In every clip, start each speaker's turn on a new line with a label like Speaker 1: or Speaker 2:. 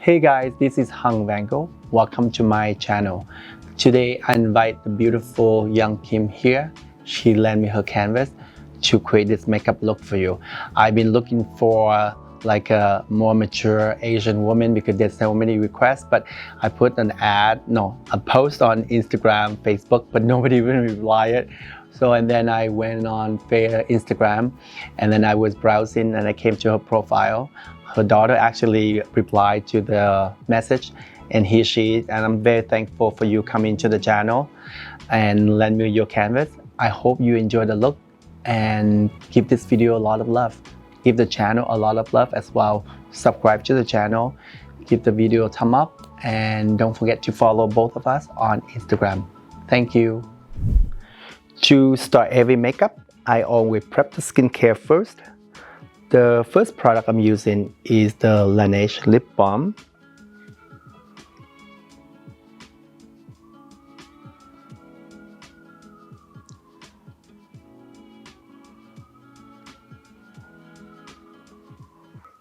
Speaker 1: Hey guys, this is Vanngo. Welcome to my channel. Today I invite the beautiful young Kim here. She lent me her canvas to create this makeup look for you. I've been looking for like a more mature Asian woman because there's so many requests, but I put a post on Instagram, Facebook, but nobody even replied it. And then I went on Instagram, and then I was browsing and I came to her profile. Her daughter actually replied to the message, and and I'm very thankful for you coming to the channel and lend me your canvas. I hope you enjoy the look and give this video a lot of love. Give the channel a lot of love as well. Subscribe to the channel, give the video a thumb up, and don't forget to follow both of us on Instagram. Thank you. To start every makeup, I always prep the skincare first. The first product I'm using is the Laneige Lip Balm.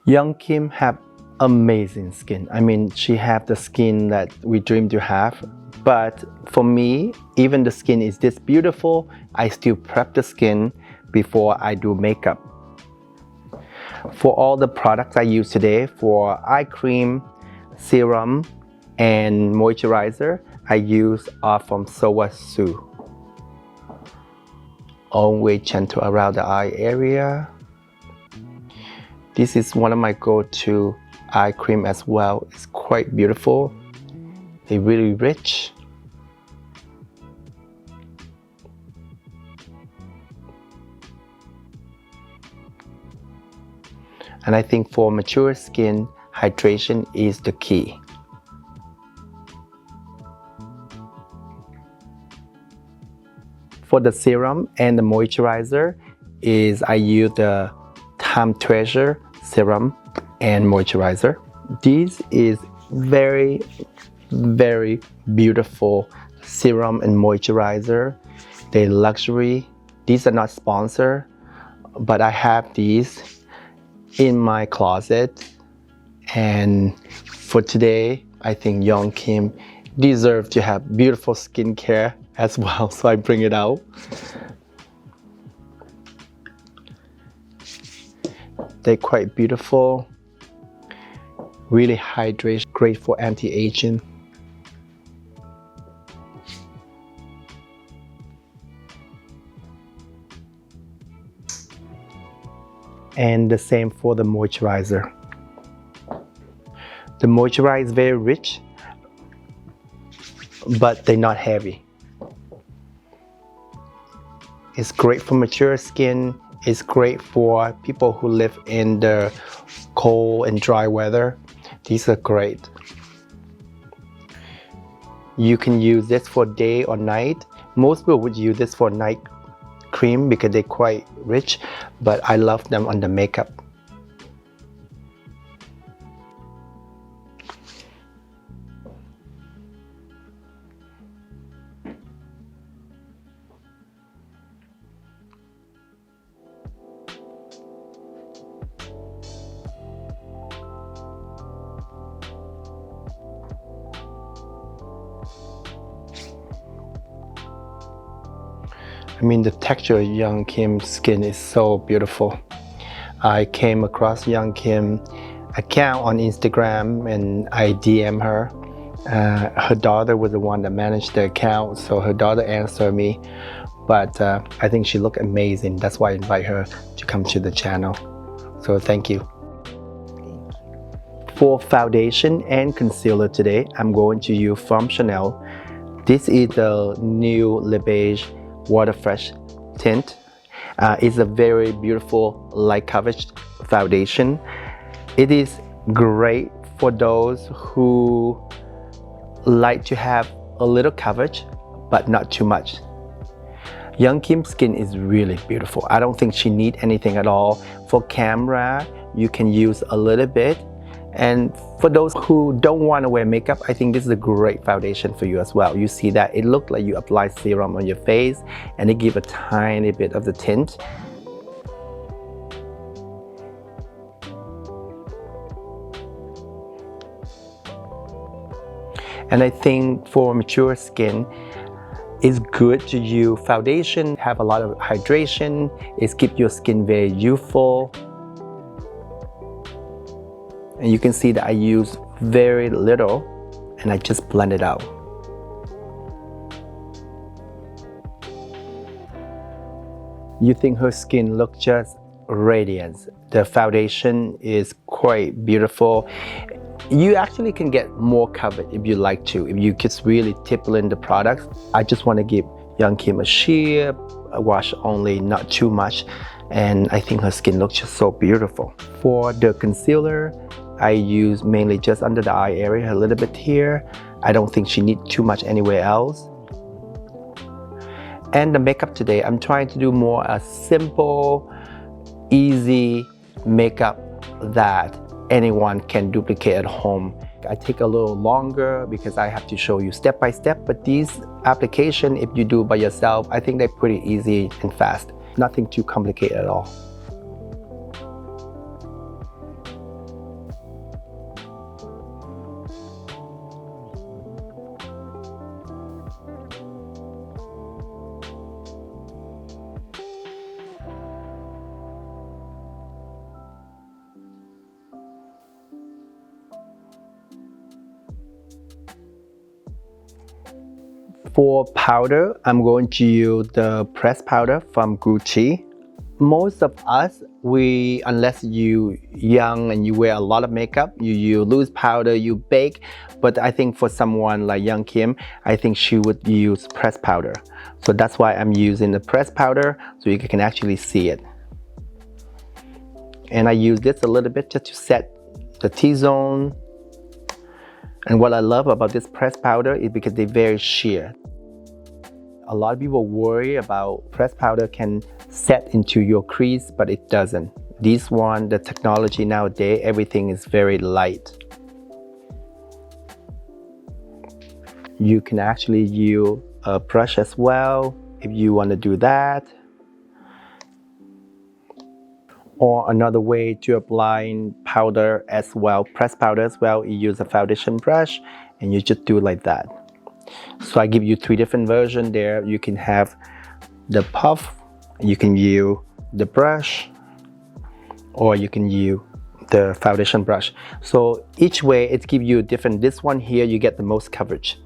Speaker 1: Young Kim have amazing skin. I mean, she have the skin that we dream to have. But for me, even the skin is this beautiful, I still prep the skin before I do makeup. For all the products I use today, for eye cream, serum, and moisturizer, I use are from Su. Always gentle around the eye area. This is one of my go-to eye cream as well. It's quite beautiful. They're really rich. And I think for mature skin, hydration is the key. For the serum and the moisturizer I use the Time Treasure serum and moisturizer. This is very beautiful serum and moisturizer. They're luxury. These are not sponsored, but I have these in my closet. And for today, I think young Kim deserves to have beautiful skincare as well, so I bring it out. They're quite beautiful, really hydrates, great for anti-aging. And the same for the moisturizer. The moisturizer is very rich, but they're not heavy. It's great for mature skin. It's great for people who live in the cold and dry weather. These are great. You can use this for day or night. Most people would use this for night cream because they're quite rich, but I love them on the makeup. I mean, the texture of young Kim's skin is so beautiful. I came across young Kim account on Instagram and I DM her. Her daughter was the one that managed the account, so her daughter answered me. But I think she looked amazing. That's why I invite her to come to the channel. So thank you. For foundation and concealer today, I'm going to use from Chanel. This is the new Le Beige Water Fresh tint. It's a very beautiful light coverage foundation. It is great for those who like to have a little coverage but not too much. Young Kim's skin is really beautiful. I don't think she needs anything at all. For camera, you can use a little bit. And for those who don't want to wear makeup, I think this is a great foundation for you as well. You see that it looks like you apply serum on your face and it gives a tiny bit of the tint. And I think for mature skin, it's good to use foundation, have a lot of hydration, it keeps your skin very youthful. And you can see that I use very little and I just blend it out. You think her skin looks just radiant. The foundation is quite beautiful. You actually can get more coverage if you like to, if you just really tipple in the products. I just want to give Young Kim a sheer wash only, not too much, and I think her skin looks just so beautiful. For the concealer, I use mainly just under the eye area, a little bit here. I don't think she needs too much anywhere else. And the makeup today, I'm trying to do more a simple, easy makeup that anyone can duplicate at home. I take a little longer because I have to show you step by step, but these applications, if you do by yourself, I think they're pretty easy and fast. Nothing too complicated at all. For powder, I'm going to use the pressed powder from Gucci. Most of us, unless you young and you wear a lot of makeup, you lose powder, you bake. But I think for someone like Young Kim, I think she would use pressed powder. So that's why I'm using the pressed powder so you can actually see it. And I use this a little bit just to set the T-zone. And what I love about this pressed powder is because they're very sheer. A lot of people worry about pressed powder can set into your crease, but it doesn't. This one, the technology nowadays, everything is very light. You can actually use a brush as well if you want to do that. Or another way to apply powder as well, pressed powder as well, you use a foundation brush and you just do it like that. So I give you 3 different versions there. You can have the puff, you can use the brush, or you can use the foundation brush. So each way it gives you different. This one here, you get the most coverage.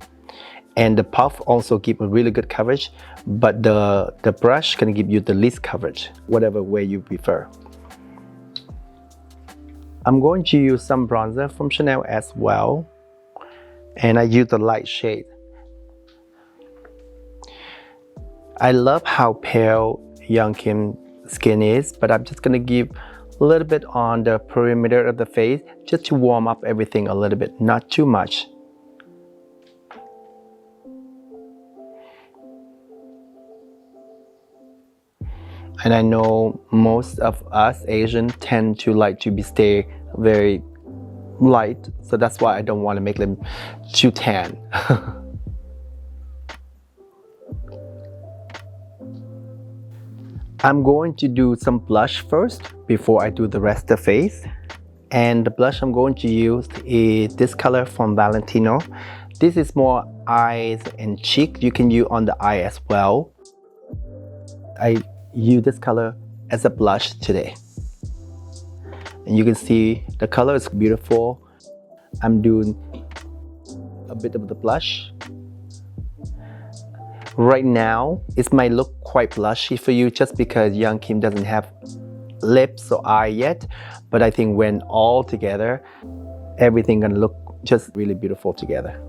Speaker 1: And the puff also gives a really good coverage, but the brush can give you the least coverage, whatever way you prefer. I'm going to use some bronzer from Chanel as well. And I use the light shade. I love how pale Young Kim's skin is, but I'm just gonna give a little bit on the perimeter of the face just to warm up everything a little bit, not too much. And I know most of us Asians tend to like to stay very light, so that's why I don't want to make them too tan. I'm going to do some blush first before I do the rest of the face. And the blush I'm going to use is this color from Valentino. This is more eyes and cheek. You can use on the eye as well. I use this color as a blush today. And you can see the color is beautiful. I'm doing a bit of the blush. Right now, it might look quite blushy for you just because Young Kim doesn't have lips or eye yet. But I think when all together, everything gonna look just really beautiful together.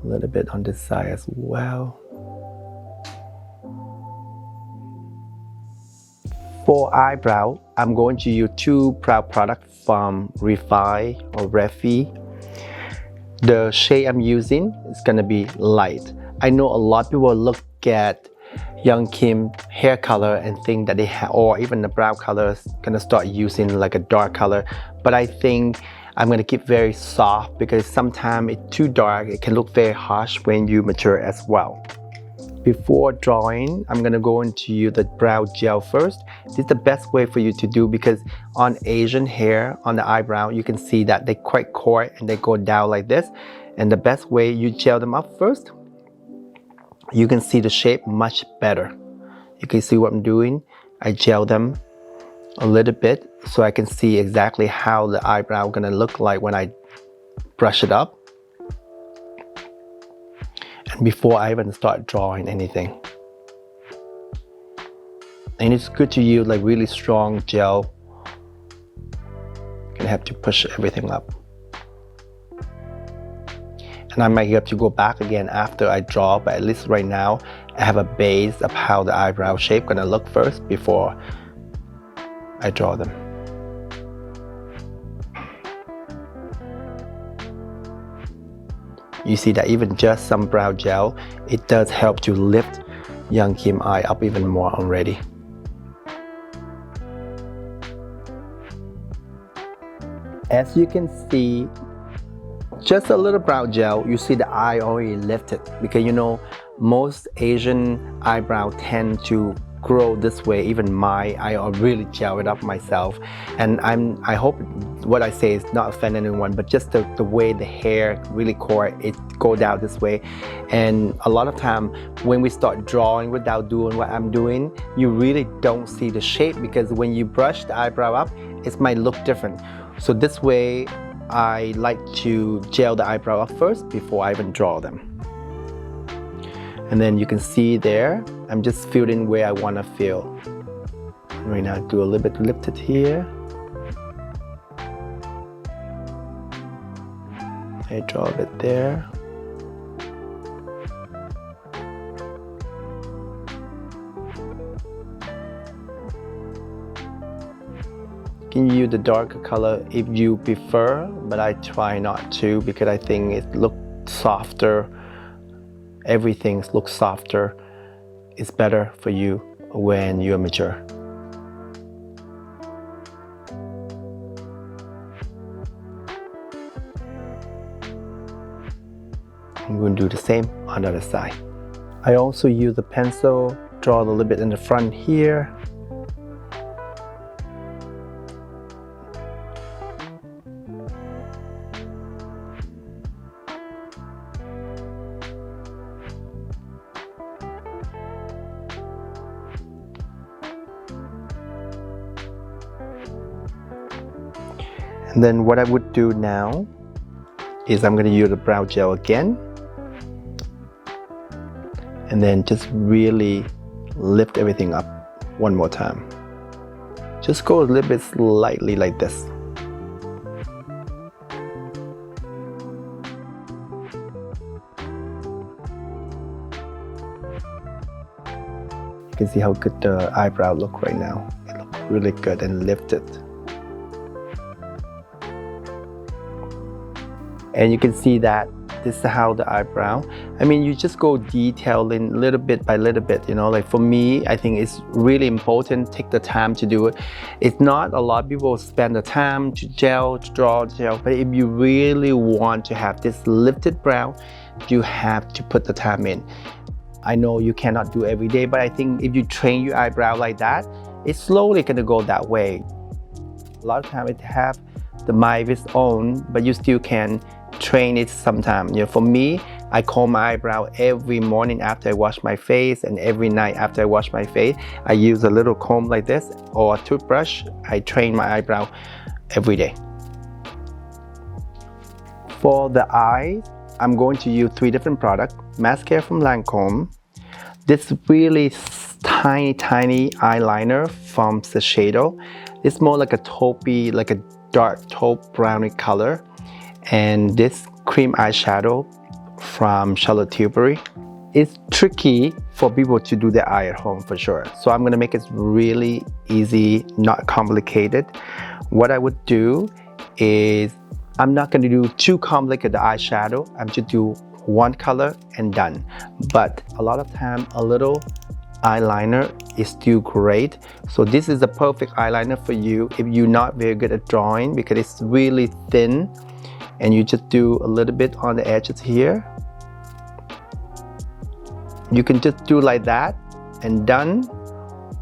Speaker 1: A little bit on this side as well. For eyebrow, I'm going to use 2 brow products from Refi or Refi. The shade I'm using is gonna be light. I know a lot of people look at Young Kim hair color and think that they have, or even the brow color is gonna start using like a dark color. But I think I'm gonna keep very soft because sometimes it's too dark. It can look very harsh when you mature as well. Before drawing, I'm gonna go into the brow gel first. This is the best way for you to do because on Asian hair, on the eyebrow, you can see that they're quite coarse and they go down like this. And the best way, you gel them up first. You can see the shape much better. You can see what I'm doing. I gel them a little bit so I can see exactly how the eyebrow gonna look like when I brush it up. And before I even start drawing anything. And it's good to use like really strong gel. Gonna have to push everything up. And I might have to go back again after I draw, but at least right now I have a base of how the eyebrow shape gonna look first before I draw them. You see that even just some brow gel, it does help to lift Young Kim eye up even more already. As you can see, just a little brow gel, you see the eye already lifted because you know most Asian eyebrow tend to grow this way. Even I really gel it up myself, and I hope what I say is not offend anyone, but just the way the hair really core, it go down this way. And a lot of time when we start drawing without doing what I'm doing, you really don't see the shape because when you brush the eyebrow up, it might look different. So this way I like to gel the eyebrow up first before I even draw them. And then you can see there, I'm just filling where I want to fill. Right now, do a little bit lifted here. I draw a bit there. You can use the darker color if you prefer, but I try not to because I think it looks softer. Everything looks softer. It's better for you when you're mature. I'm going to do the same on the other side. I also use the pencil, draw a little bit in the front here. And then what I would do now is I'm going to use the brow gel again and then just really lift everything up one more time. Just go a little bit slightly like this. You can see how good the eyebrow look right now. It looks really good and lifted. And you can see that this is how the eyebrow, I mean, you just go detailing little bit by little bit, you know, like for me, I think it's really important, take the time to do it. It's not a lot of people spend the time to gel, to draw, gel, but if you really want to have this lifted brow, you have to put the time in. I know you cannot do every day, but I think if you train your eyebrow like that, it's slowly gonna go that way. A lot of time it have the mind of its own, but you still can train it sometime. You know, for me, I comb my eyebrow every morning after I wash my face, and every night after I wash my face, I use a little comb like this or a toothbrush. I train my eyebrow every day. For the eyes, I'm going to use 3 different products. Mascara from Lancome, this really tiny eyeliner from Eyeshadow. It's more like a taupey, like a dark taupe browny color. And this cream eyeshadow from Charlotte Tilbury. It's tricky for people to do their eye at home for sure. So I'm gonna make it really easy, not complicated. What I would do is, I'm not gonna do too complicated eyeshadow. I'm just do one color and done. But a lot of time, a little eyeliner is still great. So this is the perfect eyeliner for you if you're not very good at drawing because it's really thin. And you just do a little bit on the edges here. You can just do like that and done,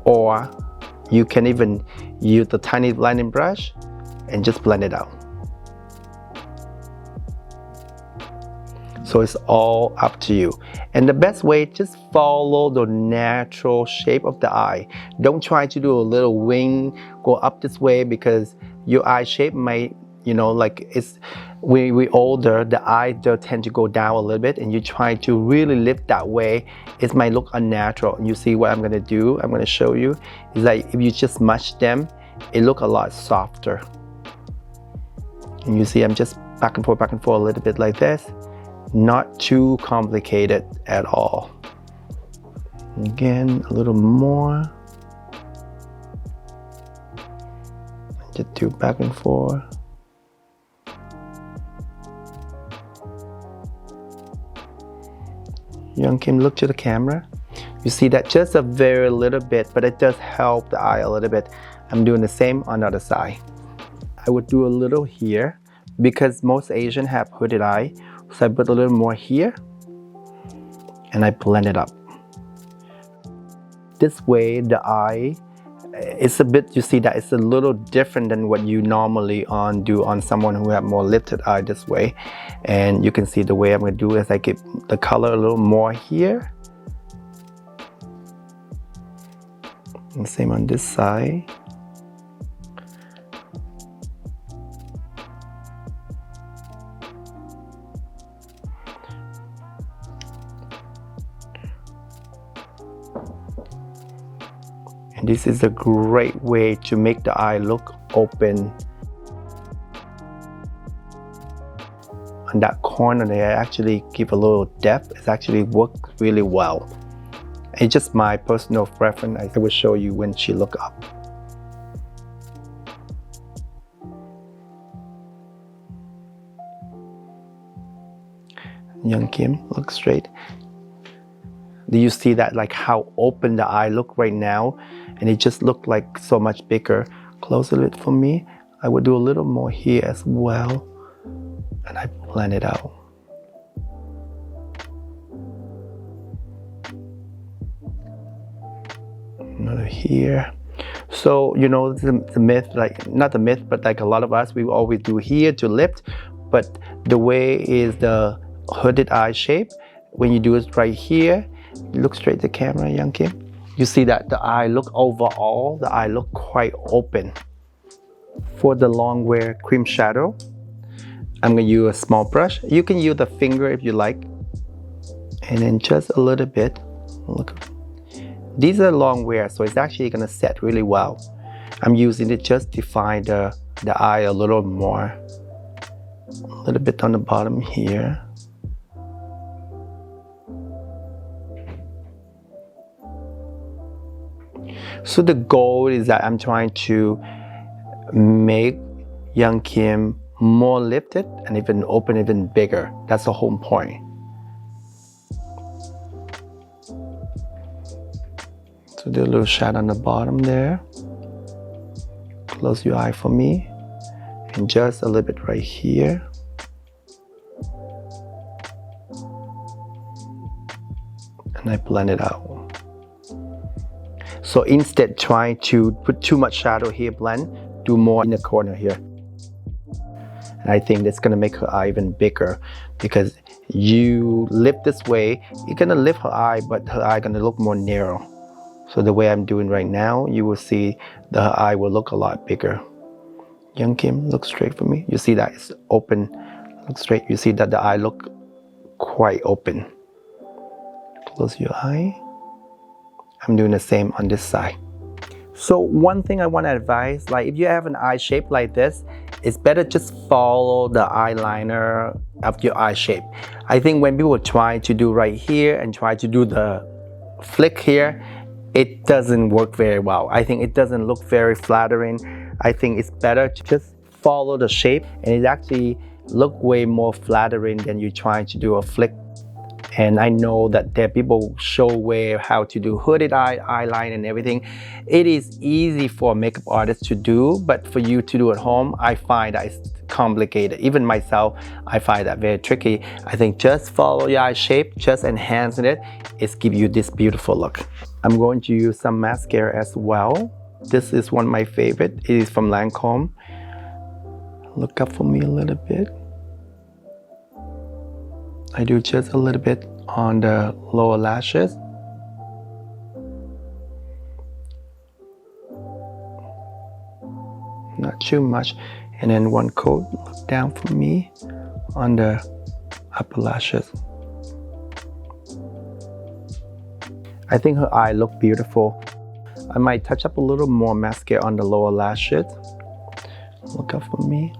Speaker 1: or you can even use the tiny blending brush and just blend it out. So it's all up to you. And the best way, just follow the natural shape of the eye. Don't try to do a little wing, go up this way, because your eye shape might, you know, like it's, when we older, the eye does tend to go down a little bit, and you try to really lift that way, it might look unnatural. And you see what I'm gonna do, I'm gonna show you, is like if you just mush them, it look a lot softer. And you see I'm just back and forth a little bit like this. Not too complicated at all. Again, a little more. Just do back and forth. Young Kim, look to the camera. You see that just a very little bit, but it does help the eye a little bit. I'm doing the same on the other side. I would do a little here because most Asians have hooded eye. So I put a little more here and I blend it up. This way the eye, it's a bit, you see that it's a little different than what you normally do on someone who have more lifted eye this way. And you can see the way I'm going to do is I give the color a little more here. And same on this side. This is a great way to make the eye look open. On that corner there, I actually give a little depth. It actually works really well. It's just my personal preference. I will show you when she look up. Young Kim, look straight. Do you see that, like how open the eye look right now? And it just looked like so much bigger. Close a little for me. I would do a little more here as well. And I blend it out. Another here. So, you know, the myth, like, not the myth, but like a lot of us, we always do here to lift. But the way is the hooded eye shape. When you do it right here, look straight at the camera, Young Kim. You see that the eye look overall, the eye look quite open. For the long wear cream shadow, I'm gonna use a small brush. You can use the finger if you like. And then just a little bit. Look, these are long wear, so it's actually gonna set really well. I'm using it just to define the eye a little more. A little bit on the bottom here. So the goal is that I'm trying to make Young Kim more lifted and even open even bigger. That's the whole point. So do a little shadow on the bottom there. Close your eye for me. And just a little bit right here. And I blend it out. So instead trying to put too much shadow here, blend, do more in the corner here. And I think that's gonna make her eye even bigger, because you lift this way, you're gonna lift her eye, but her eye gonna look more narrow. So the way I'm doing right now, you will see the eye will look a lot bigger. Young Kim, look straight for me. You see that it's open, look straight. You see that the eye look quite open. Close your eye. I'm doing the same on this side. So one thing I want to advise, like if you have an eye shape like this, it's better just follow the eyeliner of your eye shape. I think when people try to do right here and try to do the flick here, it doesn't work very well. I think it doesn't look very flattering. I think it's better to just follow the shape, and it actually look way more flattering than you trying to do a flick. And I know that there are people show where how to do hooded eyeline and everything. It is easy for a makeup artist to do, but for you to do at home, I find that it's complicated. Even myself, I find that very tricky. I think just follow your eye shape, just enhancing it, it's give you this beautiful look. I'm going to use some mascara as well. This is one of my favorite. It is from Lancome. Look up for me a little bit. I do just a little bit on the lower lashes. Not too much. And then one coat, look down for me on the upper lashes. I think her eye look beautiful. I might touch up a little more mascara on the lower lashes. Look up for me.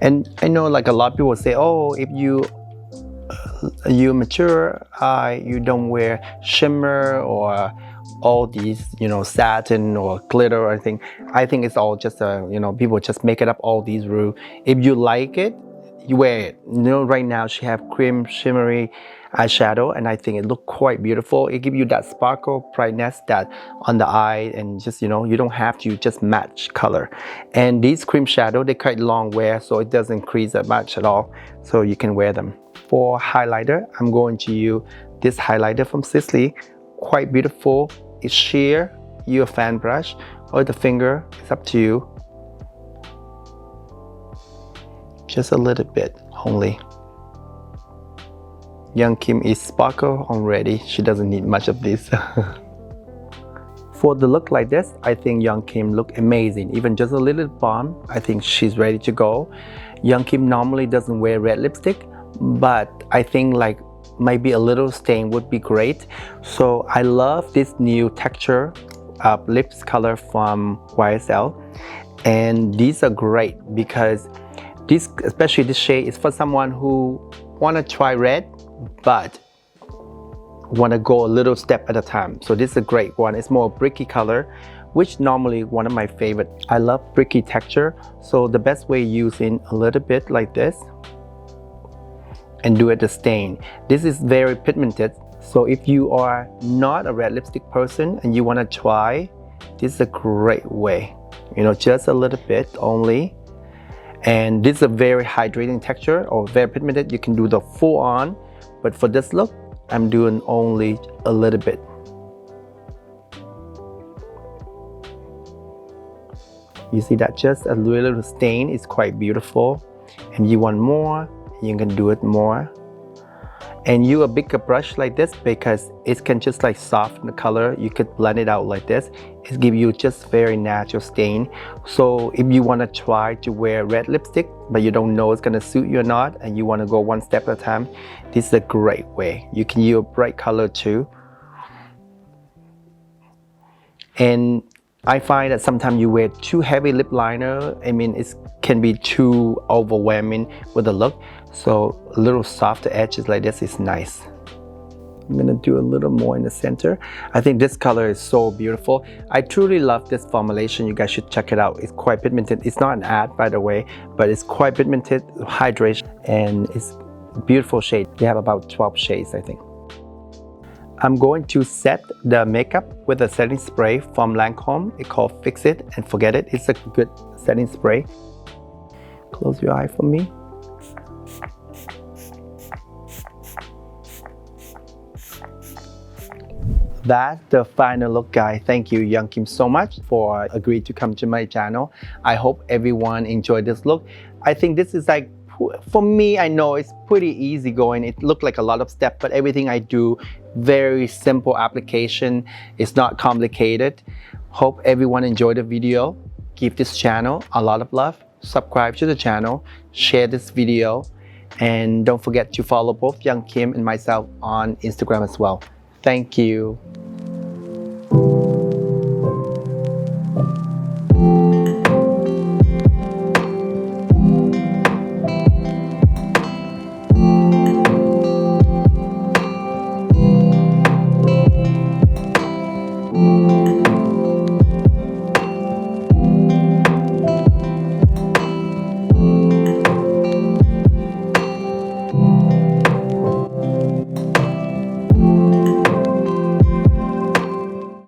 Speaker 1: And I know like a lot of people say, oh, if you mature eye, you don't wear shimmer or all these, satin or glitter or anything. I think it's all just people just make it up, all these rules. If you like it, you wear it. Right now she have cream shimmery eyeshadow, and I think it look quite beautiful. It gives you that sparkle brightness that on the eye, and just you don't have to just match color. And these cream shadow, they quite long wear, so it doesn't crease that much at all, so you can wear them. For highlighter, I'm going to use this highlighter from Sisley. Quite beautiful. It's sheer. Your fan brush or the finger, it's up to you. Just a little bit only. Young Kim is sparkle already. She doesn't need much of this. For the look like this, I think Young Kim look amazing. Even just a little balm, I think she's ready to go. Young Kim normally doesn't wear red lipstick, but I think like maybe a little stain would be great. So I love this new texture of lips color from YSL, and these are great because this, especially this shade, is for someone who want to try red but want to go a little step at a time. So this is a great one. It's more bricky color, which normally one of my favorite. I love bricky texture, so the best way using a little bit like this and do it the stain. This is very pigmented, so if you are not a red lipstick person and you want to try, this is a great way. Just a little bit only. And this is a very hydrating texture or very pigmented. You can do the full on, but for this look, I'm doing only a little bit. You see that just a little stain is quite beautiful. And you want more, you can do it more. And use a bigger brush like this because it can just like soften the color. You could blend it out like this. It gives you just very natural stain. So if you want to try to wear red lipstick but you don't know it's going to suit you or not, and you want to go one step at a time, this is a great way. You can use a bright color too. And I find that sometimes you wear too heavy lip liner, it can be too overwhelming with the look. So a little softer edges like this is nice. I'm gonna do a little more in the center. I think this color is so beautiful. I truly love this formulation. You guys should check it out. It's quite pigmented. It's not an ad, by the way, but it's quite pigmented, hydration, and it's a beautiful shade. They have about 12 shades, I think. I'm going to set the makeup with a setting spray from Lancome. It's called Fix It and Forget It. It's a good setting spray. Close your eye for me. That's the final look, guys. Thank you, Young Kim, so much for agreeing to come to my channel. I hope everyone enjoyed this look. I think this is like, for me, I know it's pretty easy going. It looked like a lot of steps, but everything I do, very simple application. It's not complicated. Hope everyone enjoyed the video. Give this channel a lot of love. Subscribe to the channel. Share this video. And don't forget to follow both Young Kim and myself on Instagram as well. Thank you.